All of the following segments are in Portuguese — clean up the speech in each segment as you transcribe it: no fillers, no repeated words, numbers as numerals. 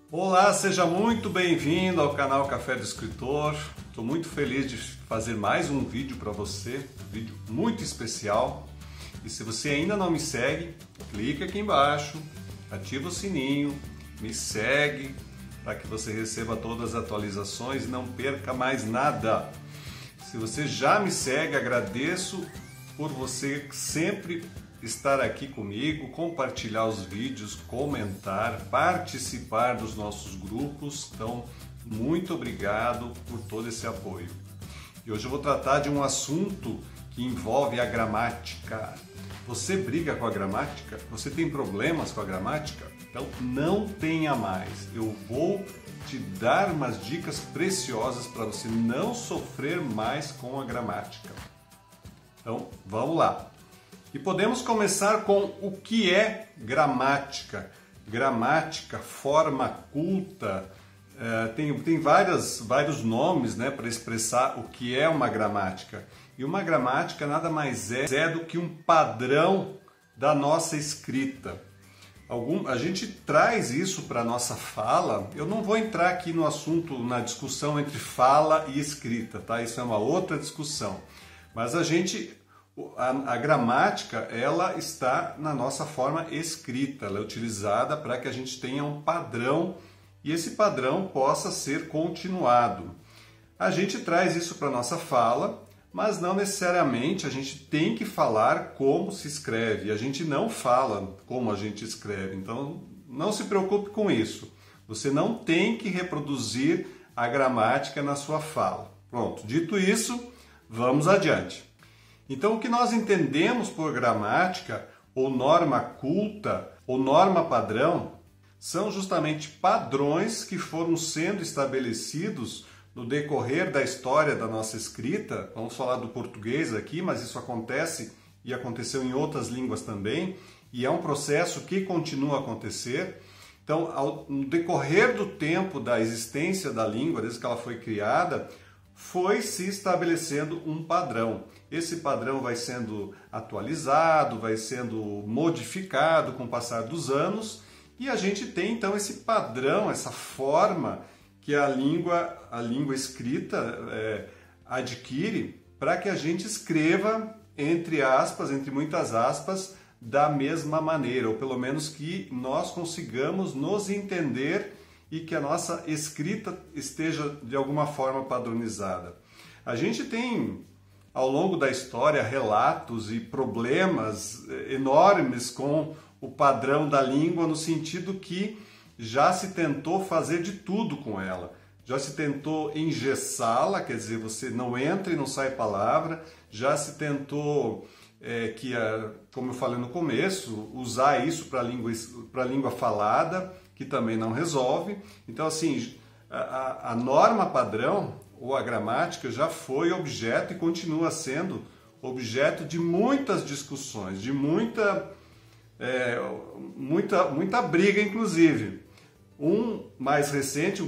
Olá, seja muito bem-vindo ao canal Café do Escritor. Estou muito feliz de fazer mais um vídeo para você, um vídeo muito especial. E se você ainda não me segue, clique aqui embaixo, ativa o sininho, me segue para que você receba todas as atualizações e não perca mais nada. Se você já me segue, agradeço por você sempre estar aqui comigo, compartilhar os vídeos, comentar, participar dos nossos grupos. Então, muito obrigado por todo esse apoio. E hoje eu vou tratar de um assunto que envolve a gramática. Você briga com a gramática? Você tem problemas com a gramática? Então, não tenha mais. Eu vou te dar umas dicas preciosas para você não sofrer mais com a gramática. Então, vamos lá. E podemos começar com o que é gramática. Gramática, forma culta, tem vários nomes, né, para expressar o que é uma gramática. E uma gramática nada mais é do que um padrão da nossa escrita. A gente traz isso para a nossa fala. Eu não vou entrar aqui no assunto, na discussão entre fala e escrita, tá? Isso é uma outra discussão. Mas a gramática, ela está na nossa forma escrita, ela é utilizada para que a gente tenha um padrão e esse padrão possa ser continuado. A gente traz isso para a nossa fala, mas não necessariamente a gente tem que falar como se escreve, a gente não fala como a gente escreve, então não se preocupe com isso. Você não tem que reproduzir a gramática na sua fala. Pronto, dito isso, vamos adiante. Então, o que nós entendemos por gramática, ou norma culta, ou norma padrão, são justamente padrões que foram sendo estabelecidos no decorrer da história da nossa escrita. Vamos falar do português aqui, mas isso acontece e aconteceu em outras línguas também, e é um processo que continua a acontecer. Então, no decorrer do tempo da existência da língua, desde que ela foi criada, foi se estabelecendo um padrão. Esse padrão vai sendo atualizado, vai sendo modificado com o passar dos anos, e a gente tem então esse padrão, essa forma que a língua escrita adquire para que a gente escreva, entre aspas, entre muitas aspas, da mesma maneira, ou pelo menos que nós consigamos nos entender e que a nossa escrita esteja de alguma forma padronizada. A gente tem, ao longo da história, relatos e problemas enormes com o padrão da língua, no sentido que já se tentou fazer de tudo com ela. Já se tentou engessá-la, quer dizer, você não entra e não sai palavra. Já se tentou, como eu falei no começo, usar isso para a língua falada, que também não resolve. Então, assim, a norma padrão ou a gramática já foi objeto e continua sendo objeto de muitas discussões, de muita briga, inclusive. Um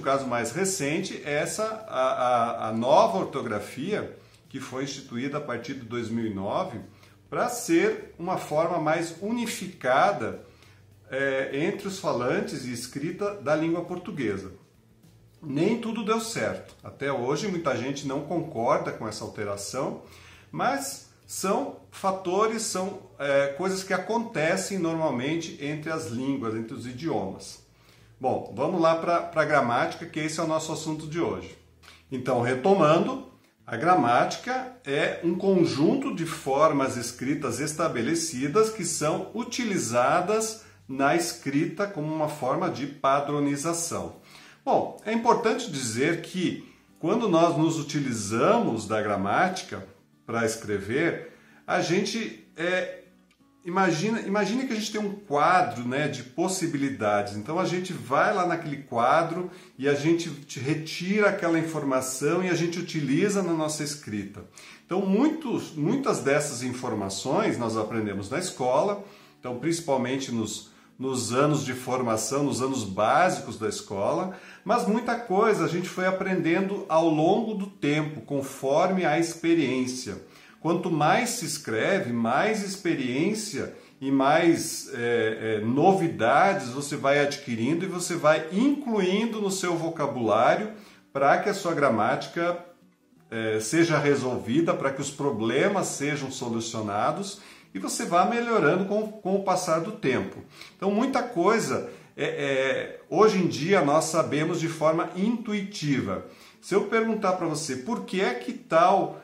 caso mais recente é a nova ortografia que foi instituída a partir de 2009 para ser uma forma mais unificada entre os falantes e escrita da língua portuguesa. Nem tudo deu certo. Até hoje muita gente não concorda com essa alteração, mas são fatores, são coisas que acontecem normalmente entre as línguas, entre os idiomas. Bom, vamos lá para a gramática, que esse é o nosso assunto de hoje. Então, retomando, a gramática é um conjunto de formas escritas estabelecidas que são utilizadas na escrita como uma forma de padronização. Bom, é importante dizer que quando nós nos utilizamos da gramática para escrever, a gente imagina que a gente tem um quadro, né, de possibilidades. Então a gente vai lá naquele quadro e a gente retira aquela informação e a gente utiliza na nossa escrita. Então muitas dessas informações nós aprendemos na escola, então principalmente nos anos de formação, nos anos básicos da escola, mas muita coisa a gente foi aprendendo ao longo do tempo, conforme a experiência. Quanto mais se escreve, mais experiência e mais novidades você vai adquirindo e você vai incluindo no seu vocabulário para que a sua gramática seja resolvida, para que os problemas sejam solucionados e você vá melhorando com o passar do tempo. Então, muita coisa, hoje em dia, nós sabemos de forma intuitiva. Se eu perguntar para você por que é que tal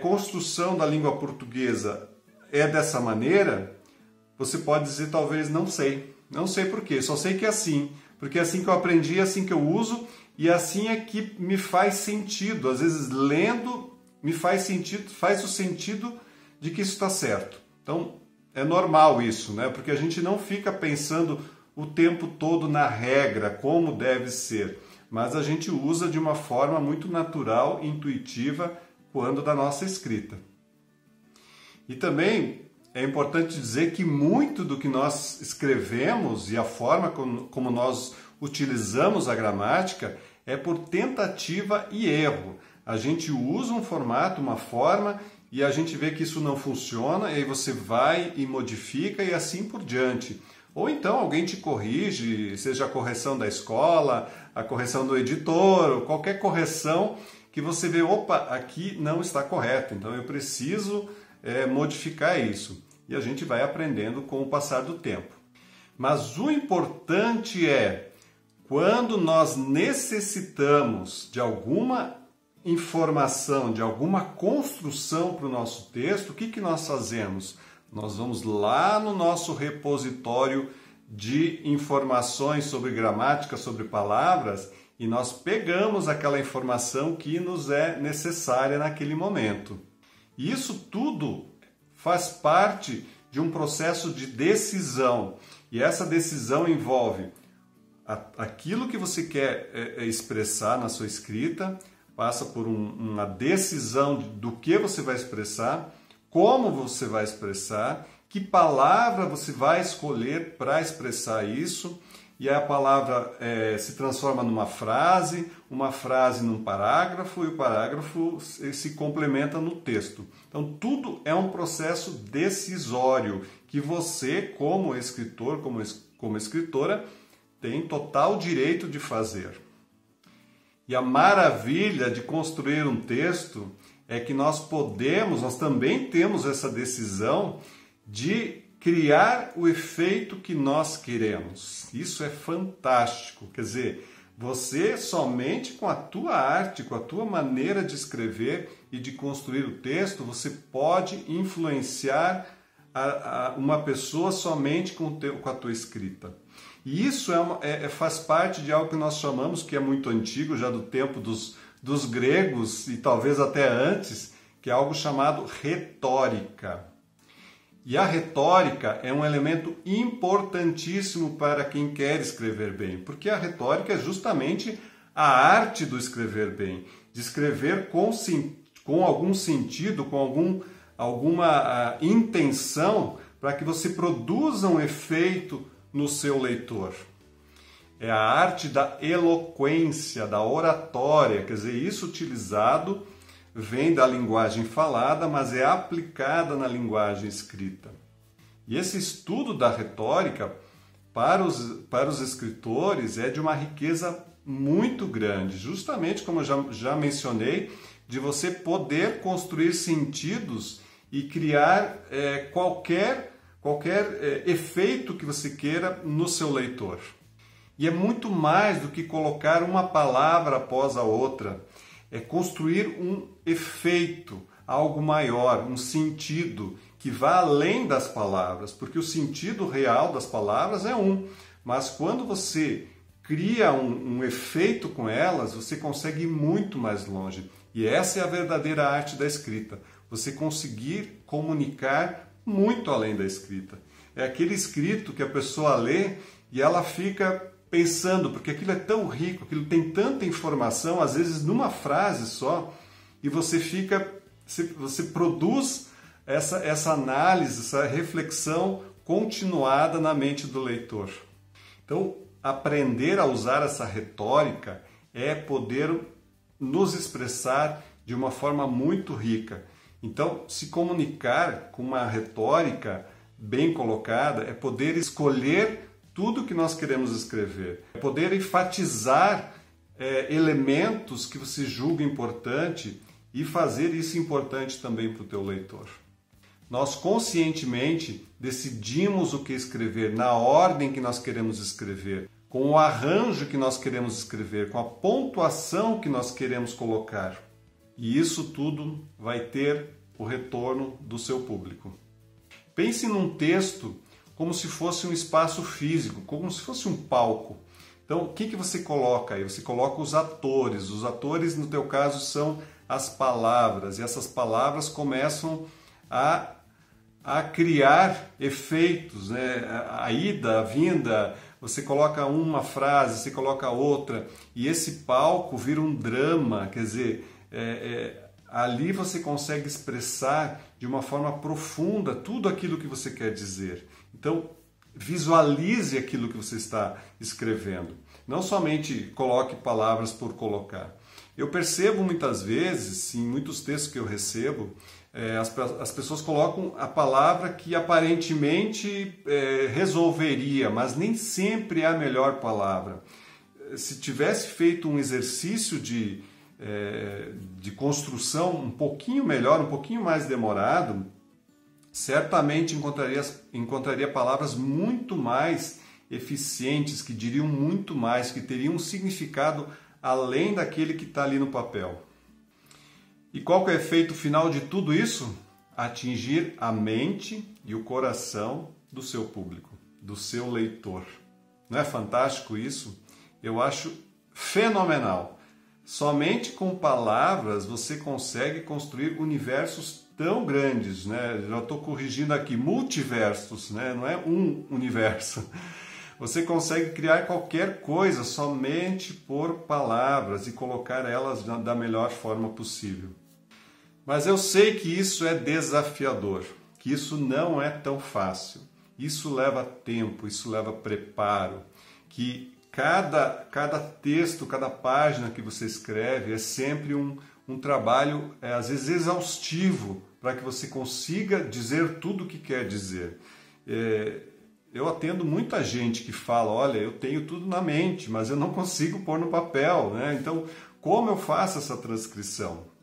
construção da língua portuguesa é dessa maneira, você pode dizer talvez não sei. Não sei por quê, só sei que é assim. Porque é assim que eu aprendi, é assim que eu uso e assim é que me faz sentido. Às vezes lendo me faz sentido, faz o sentido de que isso está certo. Então é normal isso, né? Porque a gente não fica pensando o tempo todo na regra, como deve ser. Mas a gente usa de uma forma muito natural, intuitiva, quando da nossa escrita. E também é importante dizer que muito do que nós escrevemos e a forma como nós utilizamos a gramática é por tentativa e erro. A gente usa um formato, uma forma, e a gente vê que isso não funciona, e aí você vai e modifica e assim por diante. Ou então alguém te corrige, seja a correção da escola, a correção do editor, ou qualquer correção que você vê, opa, aqui não está correto, então eu preciso modificar isso. E a gente vai aprendendo com o passar do tempo. Mas o importante é, quando nós necessitamos de alguma informação, de alguma construção para o nosso texto, o que nós fazemos? Nós vamos lá no nosso repositório de informações sobre gramática, sobre palavras, e nós pegamos aquela informação que nos é necessária naquele momento. E isso tudo faz parte de um processo de decisão. E essa decisão envolve aquilo que você quer expressar na sua escrita, passa por uma decisão do que você vai expressar, como você vai expressar, que palavra você vai escolher para expressar isso, e a palavra se transforma numa frase, uma frase num parágrafo, e o parágrafo se complementa no texto. Então, tudo é um processo decisório, que você, como escritor, como escritora, tem total direito de fazer. E a maravilha de construir um texto é que nós também temos essa decisão de criar o efeito que nós queremos. Isso é fantástico. Quer dizer, você somente com a tua arte, com a tua maneira de escrever e de construir o texto, você pode influenciar uma pessoa somente com a tua escrita. E isso faz parte de algo que nós chamamos, que é muito antigo, já do tempo dos gregos e talvez até antes, que é algo chamado retórica. E a retórica é um elemento importantíssimo para quem quer escrever bem, porque a retórica é justamente a arte do escrever bem, de escrever com algum sentido, com alguma intenção, para que você produza um efeito no seu leitor. É a arte da eloquência, da oratória, quer dizer, isso utilizado vem da linguagem falada, mas é aplicada na linguagem escrita. E esse estudo da retórica, para os escritores, é de uma riqueza muito grande, justamente como eu já mencionei, de você poder construir sentidos e criar qualquer efeito que você queira no seu leitor. E é muito mais do que colocar uma palavra após a outra. É construir um efeito, algo maior, um sentido que vá além das palavras, porque o sentido real das palavras é mas quando você cria um efeito com elas, você consegue ir muito mais longe. E essa é a verdadeira arte da escrita, você conseguir comunicar muito além da escrita. É aquele escrito que a pessoa lê e ela fica pensando, porque aquilo é tão rico, aquilo tem tanta informação, às vezes numa frase só, e você produz essa análise, essa reflexão continuada na mente do leitor. Então, aprender a usar essa retórica é poder nos expressar de uma forma muito rica. Então, se comunicar com uma retórica bem colocada é poder escolher tudo que nós queremos escrever, é poder enfatizar elementos que você julga importante e fazer isso importante também para o teu leitor. Nós conscientemente decidimos o que escrever, na ordem que nós queremos escrever, com o arranjo que nós queremos escrever, com a pontuação que nós queremos colocar. E isso tudo vai ter o retorno do seu público. Pense num texto como se fosse um espaço físico, como se fosse um palco. Então, o que você coloca aí? Você coloca os atores. Os atores, no teu caso, são as palavras. E essas palavras começam a criar efeitos, né? A ida, a vinda, você coloca uma frase, você coloca outra. E esse palco vira um drama, quer dizer, ali você consegue expressar de uma forma profunda tudo aquilo que você quer dizer. Então, visualize aquilo que você está escrevendo. Não somente coloque palavras por colocar. Eu percebo muitas vezes, em muitos textos que eu recebo, as pessoas colocam a palavra que aparentemente resolveria, mas nem sempre é a melhor palavra. Se tivesse feito um exercício de construção um pouquinho melhor, um pouquinho mais demorado, certamente encontraria palavras muito mais eficientes, que diriam muito mais, que teriam um significado além daquele que está ali no papel. E qual que é o efeito final de tudo isso? Atingir a mente e o coração do seu público, do seu leitor. Não é fantástico isso? Eu acho fenomenal. Somente com palavras você consegue construir universos tão grandes, né? Já estou corrigindo aqui, multiversos, né? Não é um universo. Você consegue criar qualquer coisa somente por palavras e colocar elas da melhor forma possível. Mas eu sei que isso é desafiador, que isso não é tão fácil. Isso leva tempo, isso leva preparo, que cada texto, cada página que você escreve é sempre um trabalho, às vezes exaustivo, para que você consiga dizer tudo o que quer dizer. Eu atendo muita gente que fala, olha, eu tenho tudo na mente, mas eu não consigo pôr no papel, né? Então, como eu faço essa transcrição?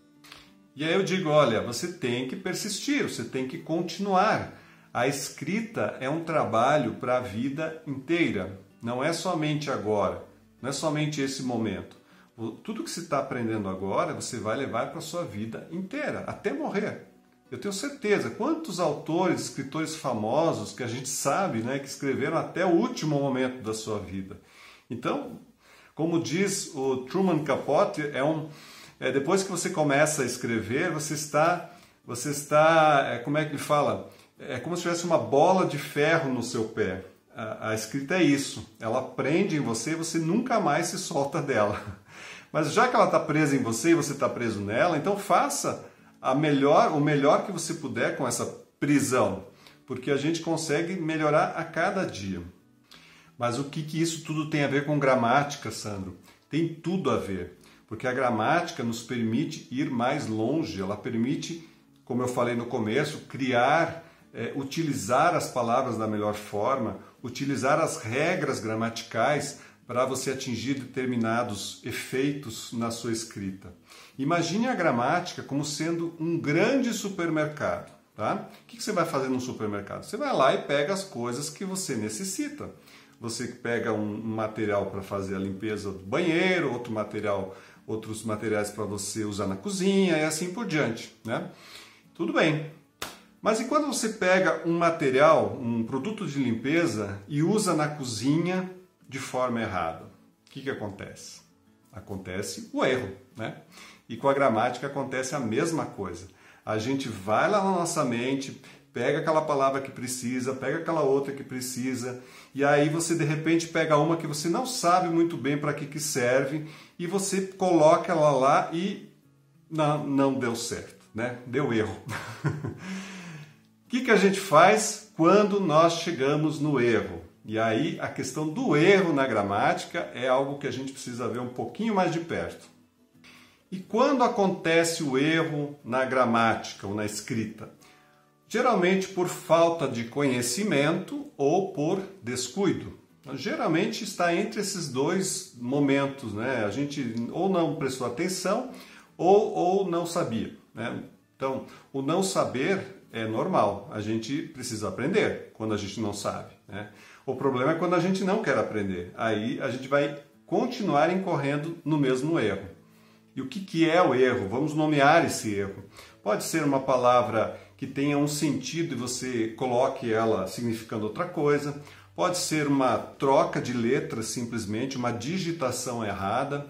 E aí eu digo, olha, você tem que persistir, você tem que continuar. A escrita é um trabalho para a vida inteira, não é somente agora, não é somente esse momento. Tudo que você está aprendendo agora, você vai levar para a sua vida inteira, até morrer. Eu tenho certeza, quantos autores, escritores famosos que a gente sabe, né, que escreveram até o último momento da sua vida. Então, como diz o Truman Capote, depois que você começa a escrever, você está, como é que ele fala? É como se tivesse uma bola de ferro no seu pé. A escrita é isso, ela prende em você e você nunca mais se solta dela. Mas já que ela está presa em você e você está preso nela, então faça o melhor que você puder com essa prisão, porque a gente consegue melhorar a cada dia. Mas o que isso tudo tem a ver com gramática, Sandro? Tem tudo a ver, porque a gramática nos permite ir mais longe, ela permite, como eu falei no começo, criar, utilizar as palavras da melhor forma, utilizar as regras gramaticais para você atingir determinados efeitos na sua escrita. Imagine a gramática como sendo um grande supermercado. Tá? O que você vai fazer no supermercado? Você vai lá e pega as coisas que você necessita. Você pega um material para fazer a limpeza do banheiro, outros materiais para você usar na cozinha e assim por diante. Né? Tudo bem. Mas e quando você pega um material, um produto de limpeza e usa na cozinha de forma errada? O que acontece? Acontece o erro, né? E com a gramática acontece a mesma coisa. A gente vai lá na nossa mente, pega aquela palavra que precisa, pega aquela outra que precisa, e aí você de repente pega uma que você não sabe muito bem para que serve, e você coloca ela lá e não deu certo, né? Deu erro. O que a gente faz quando nós chegamos no erro? E aí a questão do erro na gramática é algo que a gente precisa ver um pouquinho mais de perto. E quando acontece o erro na gramática ou na escrita? Geralmente por falta de conhecimento ou por descuido. Geralmente está entre esses dois momentos, né? A gente ou não prestou atenção ou não sabia, né? Então, o não saber é normal, a gente precisa aprender quando a gente não sabe, né? O problema é quando a gente não quer aprender, aí a gente vai continuar incorrendo no mesmo erro. E o que é o erro? Vamos nomear esse erro. Pode ser uma palavra que tenha um sentido e você coloque ela significando outra coisa. Pode ser uma troca de letras simplesmente, uma digitação errada.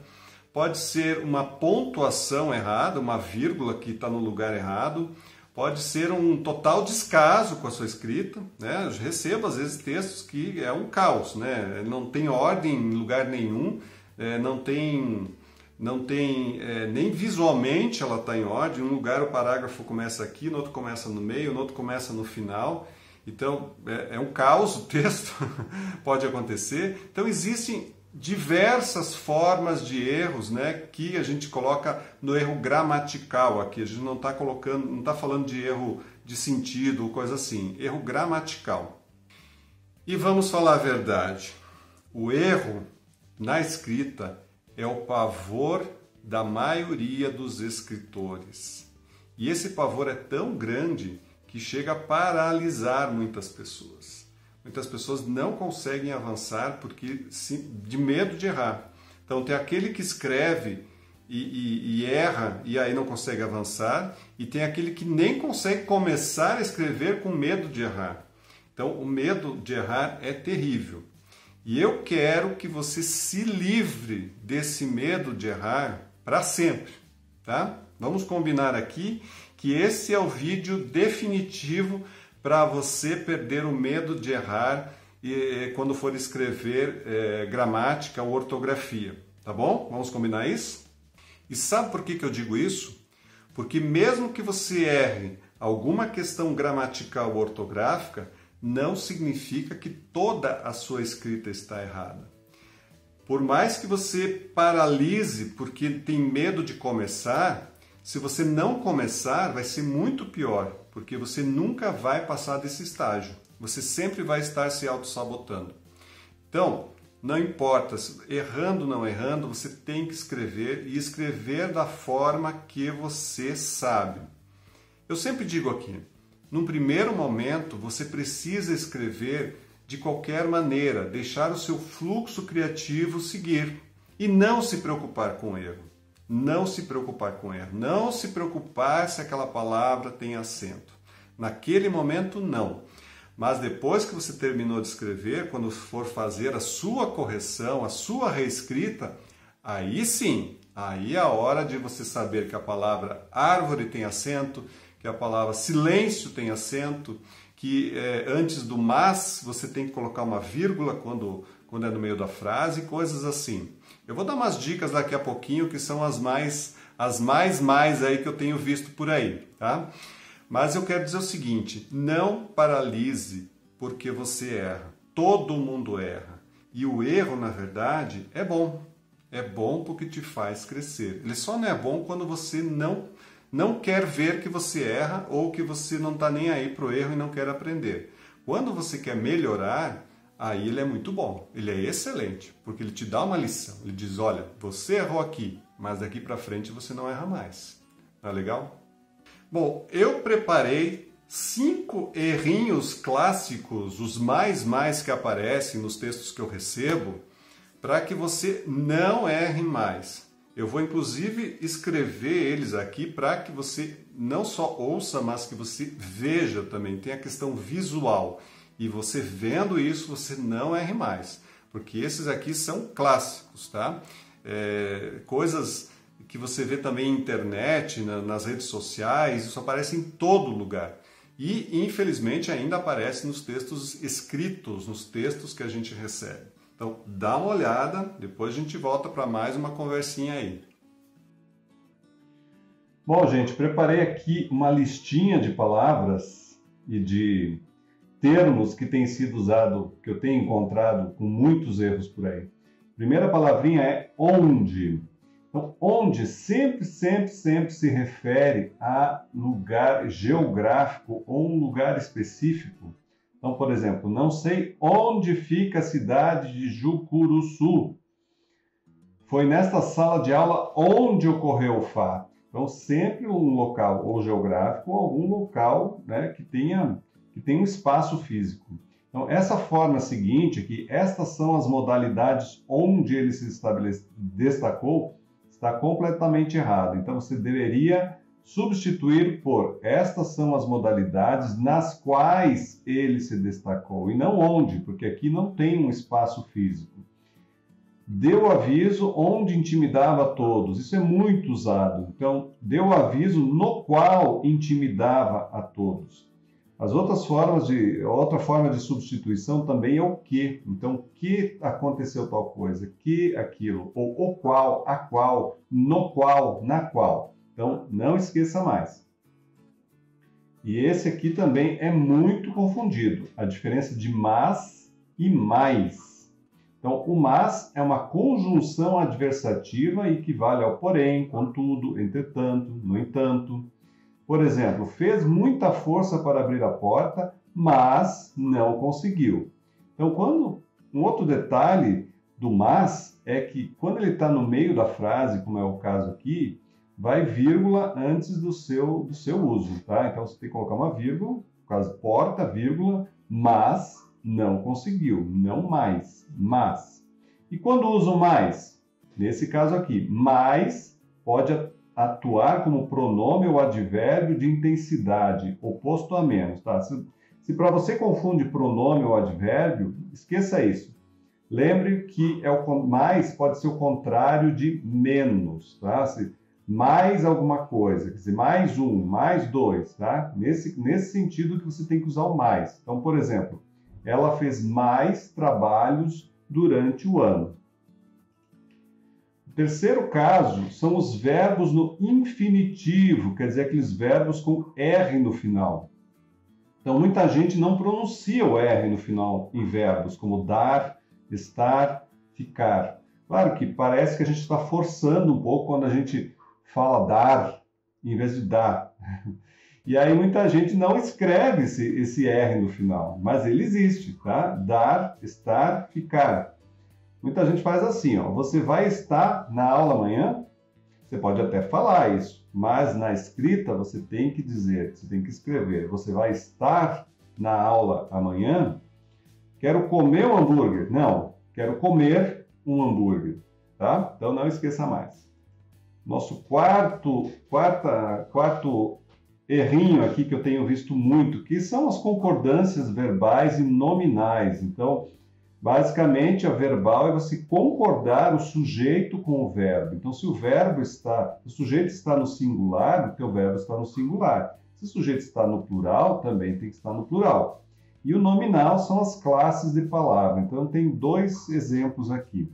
Pode ser uma pontuação errada, uma vírgula que está no lugar errado. Pode ser um total descaso com a sua escrita, né? Eu recebo às vezes textos que é um caos, né? Não tem ordem em lugar nenhum, não tem nem visualmente ela está em ordem. Em um lugar o parágrafo começa aqui, no outro começa no meio, no outro começa no final. Então é um caos o texto, pode acontecer. Então existem diversas formas de erros, né, que a gente coloca no erro gramatical aqui. A gente não está colocando, não está falando de erro de sentido ou coisa assim, erro gramatical. E vamos falar a verdade, o erro na escrita é o pavor da maioria dos escritores. E esse pavor é tão grande que chega a paralisar muitas pessoas. Muitas pessoas não conseguem avançar porque de medo de errar. Então tem aquele que escreve e erra e aí não consegue avançar, e tem aquele que nem consegue começar a escrever com medo de errar. Então o medo de errar é terrível. E eu quero que você se livre desse medo de errar para sempre, tá? Vamos combinar aqui que esse é o vídeo definitivo para você perder o medo de errar quando for escrever gramática ou ortografia, tá bom? Vamos combinar isso? E sabe por que eu digo isso? Porque mesmo que você erre alguma questão gramatical ou ortográfica, não significa que toda a sua escrita está errada. Por mais que você paralise porque tem medo de começar, se você não começar, vai ser muito pior, porque você nunca vai passar desse estágio. Você sempre vai estar se auto-sabotando. Então, não importa, errando ou não errando, você tem que escrever e escrever da forma que você sabe. Eu sempre digo aqui, num primeiro momento, você precisa escrever de qualquer maneira, deixar o seu fluxo criativo seguir e não se preocupar com o erro. Não se preocupar com erro, não se preocupar se aquela palavra tem acento. Naquele momento, não. Mas depois que você terminou de escrever, quando for fazer a sua correção, a sua reescrita, aí sim, aí é a hora de você saber que a palavra árvore tem acento, que a palavra silêncio tem acento, que antes do mas você tem que colocar uma vírgula quando é no meio da frase, coisas assim. Eu vou dar umas dicas daqui a pouquinho que são as mais aí que eu tenho visto por aí, tá? Mas eu quero dizer o seguinte, não paralise porque você erra. Todo mundo erra. E o erro, na verdade, é bom. É bom porque te faz crescer. Ele só não é bom quando você não quer ver que você erra ou que você não está nem aí para o erro e não quer aprender. Quando você quer melhorar, aí ele é muito bom, ele é excelente, porque ele te dá uma lição. Ele diz, olha, você errou aqui, mas daqui para frente você não erra mais. Não é legal? Bom, eu preparei 5 errinhos clássicos, os mais que aparecem nos textos que eu recebo, para que você não erre mais. Eu vou inclusive escrever eles aqui para que você não só ouça, mas que você veja também. Tem a questão visual. E você vendo isso, você não erre mais. Porque esses aqui são clássicos, tá? Coisas que você vê também na internet, nas redes sociais, isso aparece em todo lugar. E, infelizmente, ainda aparece nos textos escritos, nos textos que a gente recebe. Então, dá uma olhada, depois a gente volta para mais uma conversinha aí. Bom, gente, preparei aqui uma listinha de palavras e de termos que têm sido usados, que eu tenho encontrado com muitos erros por aí. Primeira palavrinha é onde. Então, onde sempre se refere a lugar geográfico ou um lugar específico. Então, por exemplo, não sei onde fica a cidade de Jucuruçu. Foi nesta sala de aula onde ocorreu o fato. Então, sempre um local ou geográfico ou algum local, né, que tenha um espaço físico. Então, essa forma seguinte, que estas são as modalidades onde ele se destacou, está completamente errado. Então, você deveria substituir por estas são as modalidades nas quais ele se destacou, e não onde, porque aqui não tem um espaço físico. Deu aviso onde intimidava todos. Isso é muito usado. Então, deu aviso no qual intimidava a todos. Outra forma de substituição também é o que. Então, que aconteceu tal coisa, que aquilo, ou o qual, a qual, no qual, na qual. Então, não esqueça mais. E esse aqui também é muito confundido. A diferença de mas e mais. Então, o mas é uma conjunção adversativa e equivale ao porém, contudo, entretanto, no entanto. Por exemplo, fez muita força para abrir a porta, mas não conseguiu. Então, um outro detalhe do mas é que quando ele está no meio da frase, como é o caso aqui, vai vírgula antes do seu uso, tá? Então, você tem que colocar uma vírgula, no caso, porta, vírgula, mas não conseguiu, não mais, mas. E quando uso mais? Nesse caso aqui, mais pode atuar como pronome ou advérbio de intensidade, oposto a menos, tá? Se para você confunde pronome ou advérbio, esqueça isso. Lembre que mais pode ser o contrário de menos, tá? Mais alguma coisa, quer dizer, mais um, mais dois, tá? Nesse sentido que você tem que usar o mais. Então, por exemplo, ela fez mais trabalhos durante o ano. O terceiro caso são os verbos no infinitivo, quer dizer, aqueles verbos com R no final. Então, muita gente não pronuncia o R no final em verbos, como dar, estar, ficar. Claro que parece que a gente está forçando um pouco quando a gente fala dar, em vez de dar. E aí muita gente não escreve esse R no final, mas ele existe, tá? Dar, estar, ficar. Muita gente faz assim, ó. Você vai estar na aula amanhã? Você pode até falar isso, mas na escrita você tem que dizer, você tem que escrever. Você vai estar na aula amanhã? Quero comer um hambúrguer? Não, quero comer um hambúrguer, tá? Então não esqueça mais. Nosso quarto errinho aqui que eu tenho visto muito, que são as concordâncias verbais e nominais. Então, basicamente, a verbal é você concordar o sujeito com o verbo. Então, se o sujeito está no singular, o teu verbo está no singular. Se o sujeito está no plural, também tem que estar no plural. E o nominal são as classes de palavra. Então, tem dois exemplos aqui.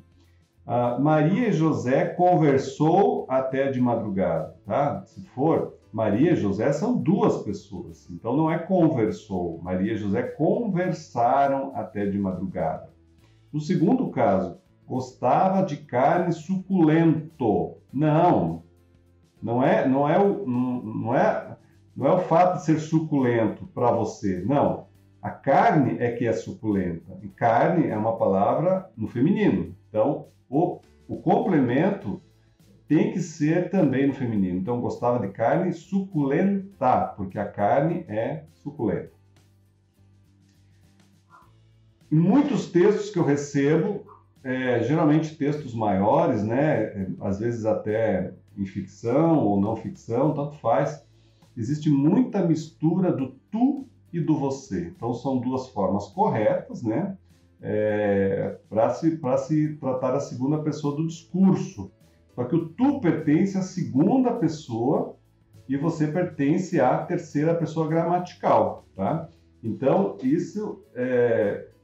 Maria e José conversou até de madrugada, tá? Se for Maria e José são duas pessoas, então não é conversou. Maria e José conversaram até de madrugada. No segundo caso, gostava de carne suculento. Não é o fato de ser suculento para você, não. A carne é que é suculenta. E carne é uma palavra no feminino. Então, o complemento tem que ser também no feminino. Então, gostava de carne suculenta, porque a carne é suculenta. Em muitos textos que eu recebo, geralmente textos maiores, né, às vezes até em ficção ou não ficção, tanto faz, existe muita mistura do tu e do você. Então, são duas formas corretas, né, para se tratar a segunda pessoa do discurso. Só que o tu pertence à segunda pessoa e você pertence à terceira pessoa gramatical, tá? Então, isso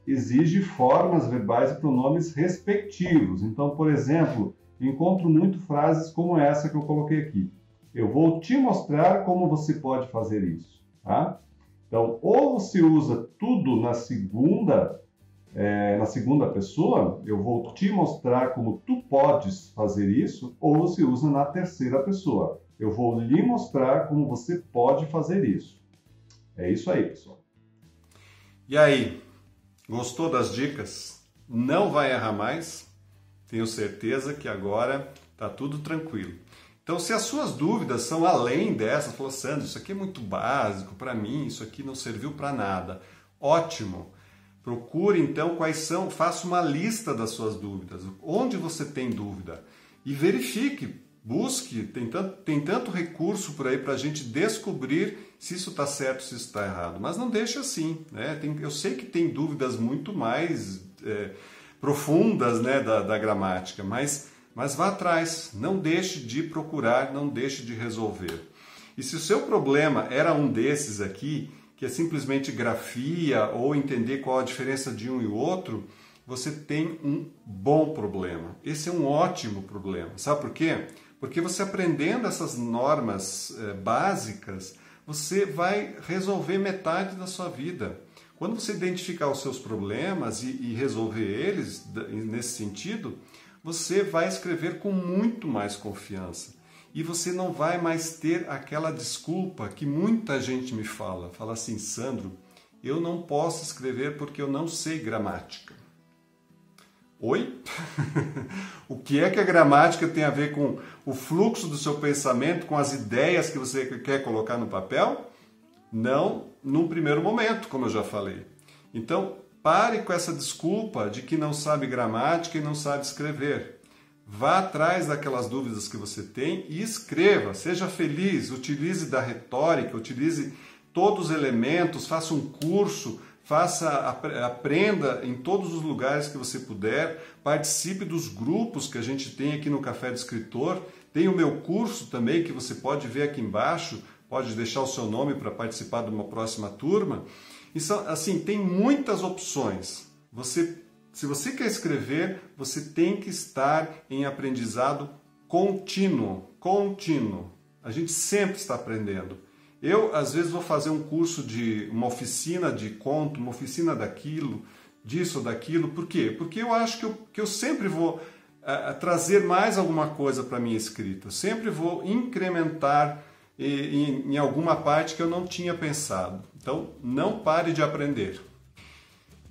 exige formas verbais e pronomes respectivos. Então, por exemplo, encontro muito frases como essa que eu coloquei aqui. Eu vou te mostrar como você pode fazer isso, tá? Então, ou você usa tudo na segunda na segunda pessoa, eu vou te mostrar como tu podes fazer isso, ou se usa na terceira pessoa. Eu vou lhe mostrar como você pode fazer isso. É isso aí, pessoal. E aí, gostou das dicas? Não vai errar mais? Tenho certeza que agora está tudo tranquilo. Então, se as suas dúvidas são além dessas, falou, Sandro, isso aqui é muito básico para mim, isso aqui não serviu para nada. Ótimo! Procure então quais são, faça uma lista das suas dúvidas, onde você tem dúvida e verifique, busque, tem tanto recurso por aí para a gente descobrir se isso está certo, se isso está errado, mas não deixe assim, né? Eu sei que tem dúvidas muito mais profundas, né, da gramática, mas vá atrás, não deixe de procurar, não deixe de resolver. E se o seu problema era um desses aqui, que é simplesmente grafia ou entender qual a diferença de um e o outro, você tem um bom problema. Esse é um ótimo problema. Sabe por quê? Porque você aprendendo essas normas básicas, você vai resolver metade da sua vida. Quando você identificar os seus problemas e resolver eles nesse sentido, você vai escrever com muito mais confiança. E você não vai mais ter aquela desculpa que muita gente me fala. Fala assim, Sandro, eu não posso escrever porque eu não sei gramática. Oi? O que é que a gramática tem a ver com o fluxo do seu pensamento, com as ideias que você quer colocar no papel? Não num primeiro momento, como eu já falei. Então, pare com essa desculpa de que não sabe gramática e não sabe escrever. Vá atrás daquelas dúvidas que você tem e escreva, seja feliz, utilize da retórica, utilize todos os elementos, faça um curso, aprenda em todos os lugares que você puder, participe dos grupos que a gente tem aqui no Café do Escritor, tem o meu curso também que você pode ver aqui embaixo, pode deixar o seu nome para participar de uma próxima turma. E assim, tem muitas opções. Se você quer escrever, você tem que estar em aprendizado contínuo. A gente sempre está aprendendo. Eu, às vezes, vou fazer um curso de uma oficina de conto, uma oficina daquilo, disso ou daquilo. Por quê? Porque eu acho que eu sempre vou trazer mais alguma coisa para a minha escrita. Eu sempre vou incrementar em alguma parte que eu não tinha pensado. Então, não pare de aprender.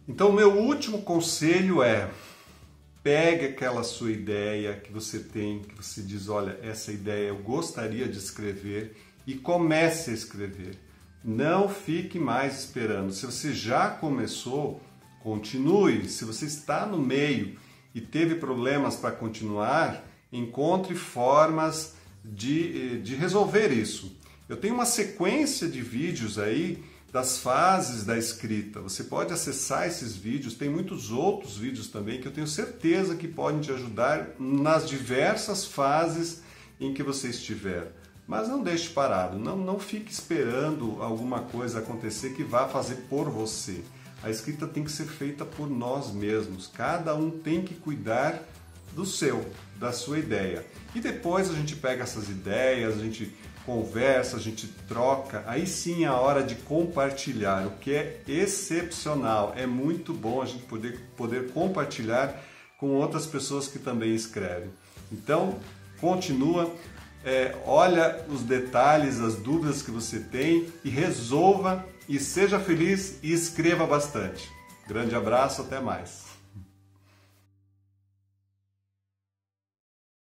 Então, o meu último conselho é, pegue aquela sua ideia que você tem, que você diz, olha, essa ideia eu gostaria de escrever, e comece a escrever. Não fique mais esperando. Se você já começou, continue. Se você está no meio e teve problemas para continuar, encontre formas de resolver isso. Eu tenho uma sequência de vídeos aí das fases da escrita. Você pode acessar esses vídeos, tem muitos outros vídeos também que eu tenho certeza que podem te ajudar nas diversas fases em que você estiver. Mas não deixe parado, não fique esperando alguma coisa acontecer que vá fazer por você. A escrita tem que ser feita por nós mesmos, cada um tem que cuidar da sua ideia. E depois a gente pega essas ideias, a gente conversa, a gente troca, aí sim é a hora de compartilhar, o que é excepcional. É muito bom a gente poder compartilhar com outras pessoas que também escrevem. Então, continua, olha os detalhes, as dúvidas que você tem e resolva, e seja feliz e escreva bastante. Grande abraço, até mais.